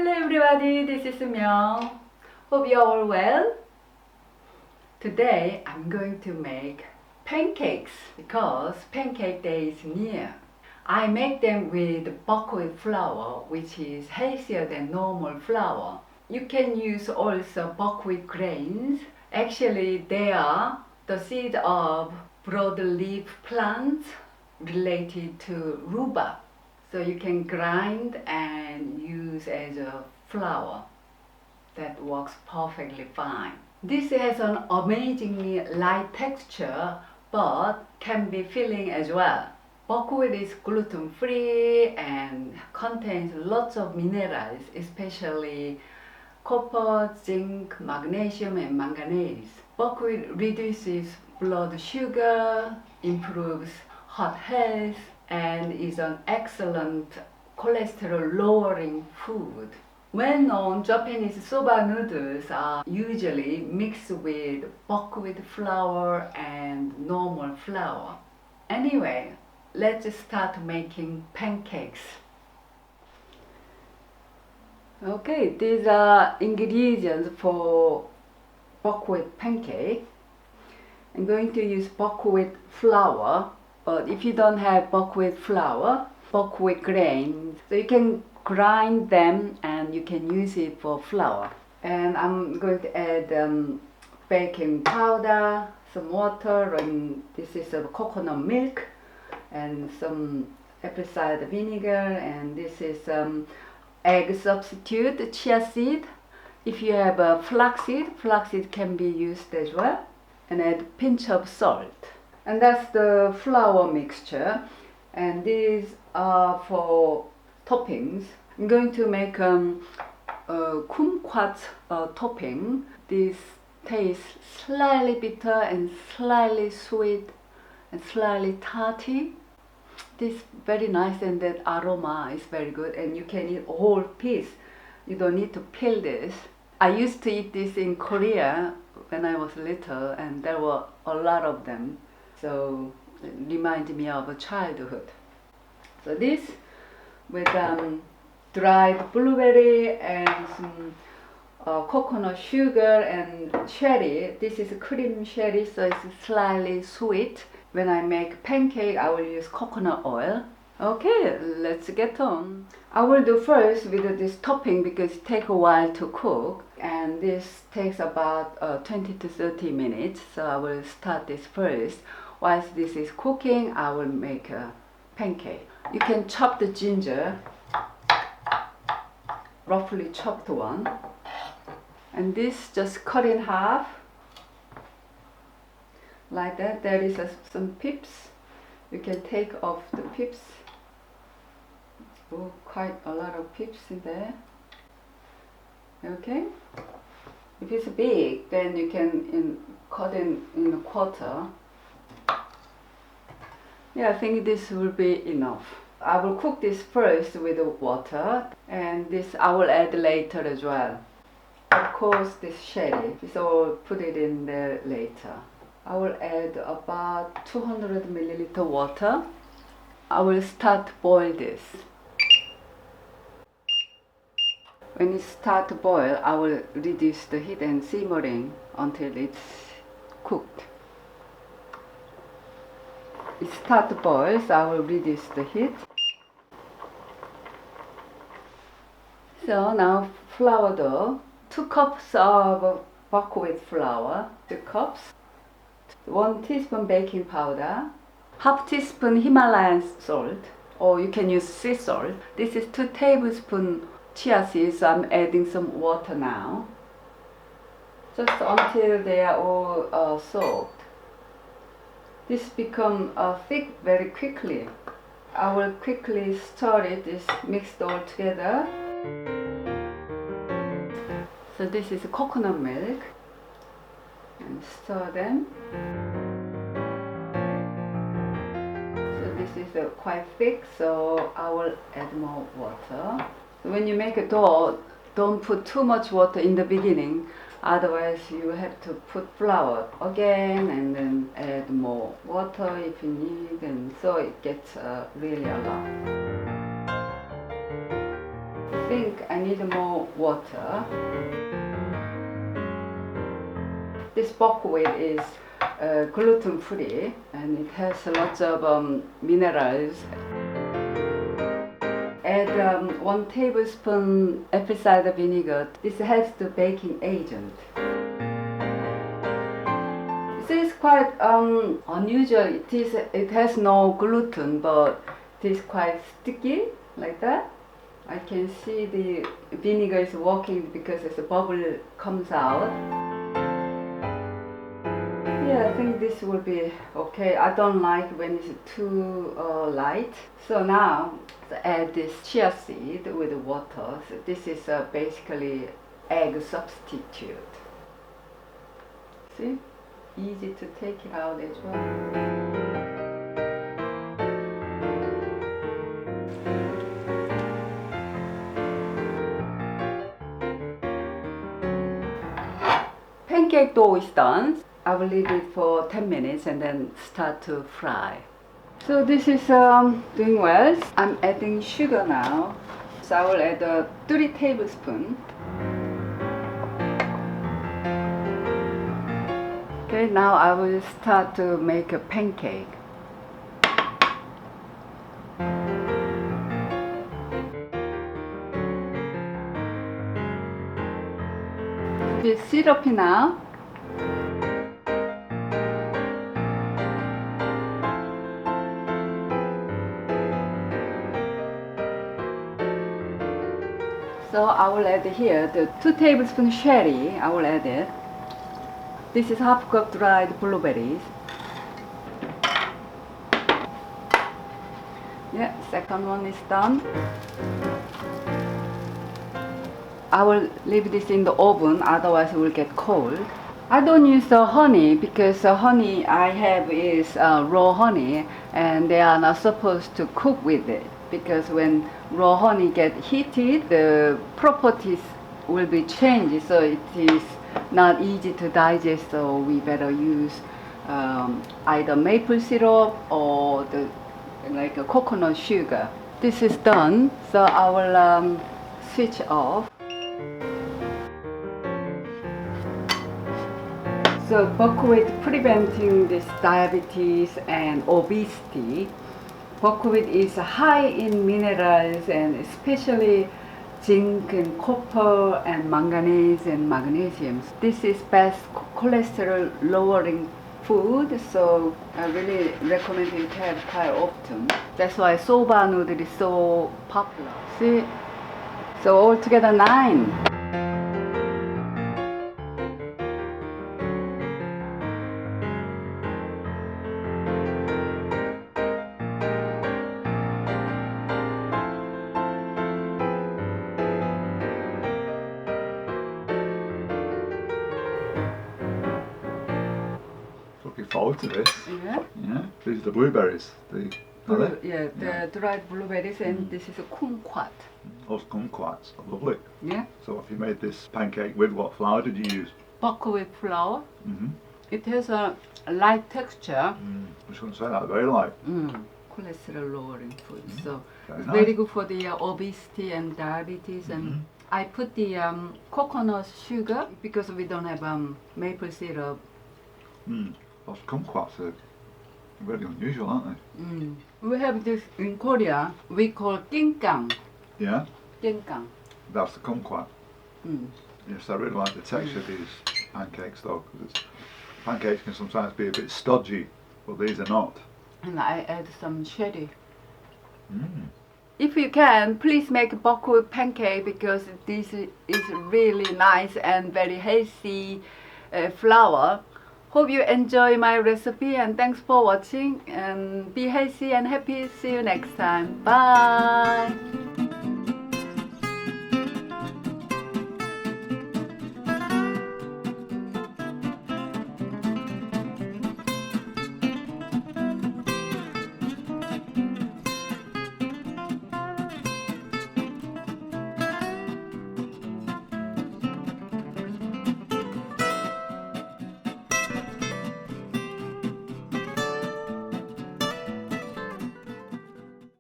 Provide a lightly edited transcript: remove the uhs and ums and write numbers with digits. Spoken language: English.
Hello everybody, this is Myung. Hope you are all well. Today I'm going to make pancakes because pancake day is near. I make them with buckwheat flour, which is healthier than normal flour. You can use also buckwheat grains. Actually, they are the seed of broadleaf plants related to rhubarb. So you can grind and use as a flour. That works perfectly fine. This has an amazingly light texture but can be filling as well. Buckwheat is gluten-free and contains lots of minerals, especially copper, zinc, magnesium and manganese. Buckwheat reduces blood sugar, improves heart health, and is an excellent cholesterol lowering food. Well-known Japanese soba noodles are usually mixed with buckwheat flour and normal flour. Anyway, let's start making pancakes. Okay, these are ingredients for buckwheat pancake. I'm going to use buckwheat flour, but if you don't have buckwheat flour, buckwheat grains, so you can grind them and you can use it for flour. And I'm going to add baking powder, some water, and this is coconut milk, and some apple cider vinegar, and this is egg substitute, chia seed. If you have flaxseed can be used as well. And add a pinch of salt. And that's the flour mixture. And these are for toppings. I'm going to make kumquats topping. This tastes slightly bitter and slightly sweet and slightly tarty. This is very nice, and that aroma is very good, and you can eat a whole piece. You don't need to peel this. I used to eat this in Korea when I was little, and there were a lot of them. So it reminds me of a childhood. So this with dried blueberry and some coconut sugar and sherry. This is cream sherry, so it's slightly sweet. When I make pancake, I will use coconut oil. Okay, let's get on. I will do first with this topping because it takes a while to cook, and this takes about 20 to 30 minutes. So I will start this first. Whilst this is cooking, I will make a pancake. You can chop the ginger, roughly chopped one, and this just cut in half like that. There is some pips. You can take off the pips. Oh, quite a lot of pips in there. Okay. If it's big, then you can cut in a quarter. Yeah, I think this will be enough. I will cook this first with the water, and this I will add later as well. Of course, this sherry, so I'll put it in there later. I will add about 200 milliliter water. I will start to boil this. When it starts to boil, I will reduce the heat and simmering until it's cooked. It starts to boil, so I will reduce the heat. So now flour dough. 2 cups of buckwheat flour, 2 cups. 1 teaspoon baking powder, half teaspoon Himalayan salt, or you can use sea salt. This is 2 tablespoons chia seeds, so I'm adding some water now. Just until they are all soaked. This becomes thick very quickly. I will quickly stir it, it's mixed all together. So this is coconut milk, and stir them. So this is quite thick, so I will add more water. So when you make a dough, don't put too much water in the beginning, otherwise you have to put flour again and then add more water if you need, and so it gets really a lot. think I need more water. This buckwheat is gluten-free and it has lots of minerals. Add 1 tablespoon apple cider vinegar. This helps the baking agent. This is quite unusual. It has no gluten, but it is quite sticky like that. I can see the vinegar is working because as a bubble comes out. Yeah, I think this will be okay. I don't like when it's too light. So now add this chia seed with water. So this is basically egg substitute. See? Easy to take it out as well. Pancake dough is done. I will leave it for 10 minutes and then start to fry. So this is doing well. I'm adding sugar now. So I will add 3 tablespoons. Okay, now I will start to make a pancake. It's syrupy now. So I will add here the 2 tablespoons sherry. I will add it. This is half cup dried blueberries. Yeah, second one is done. I will leave this in the oven, otherwise it will get cold. I don't use the honey because the honey I have is raw honey and they are not supposed to cook with it, because when raw honey get heated, the properties will be changed, so it is not easy to digest, so we better use either maple syrup or like a coconut sugar. This is done, so I will switch off. So buckwheat preventing this diabetes and obesity. Buckwheat is high in minerals and especially zinc and copper and manganese and magnesium. This is best cholesterol lowering food, so I really recommend you to have quite often. That's why soba noodle is so popular. See, so altogether 9. Looking forward to this. Yeah. Yeah. These are the blueberries. The dried blueberries, and this is a kumquat. Those kumquats. Lovely. Yeah. So if you made this pancake with what flour did you use? Buckwheat flour. Mm-hmm. It has a light texture. I was going to say that, very light. Cholesterol lowering food. So Very it's nice. very good for the obesity and diabetes. And I put the coconut sugar because we don't have maple syrup. Those kumquats are really unusual, aren't they? We have this in Korea. We call gingang. Yeah. Gingang. That's the kumquat. Yes, I really like the texture of these pancakes though, because pancakes can sometimes be a bit stodgy, but these are not. And I add some sherry. If you can, please make buckwheat pancake because this is really nice and very healthy flour. Hope you enjoy my recipe and thanks for watching, and be healthy and happy. See you next time. Bye.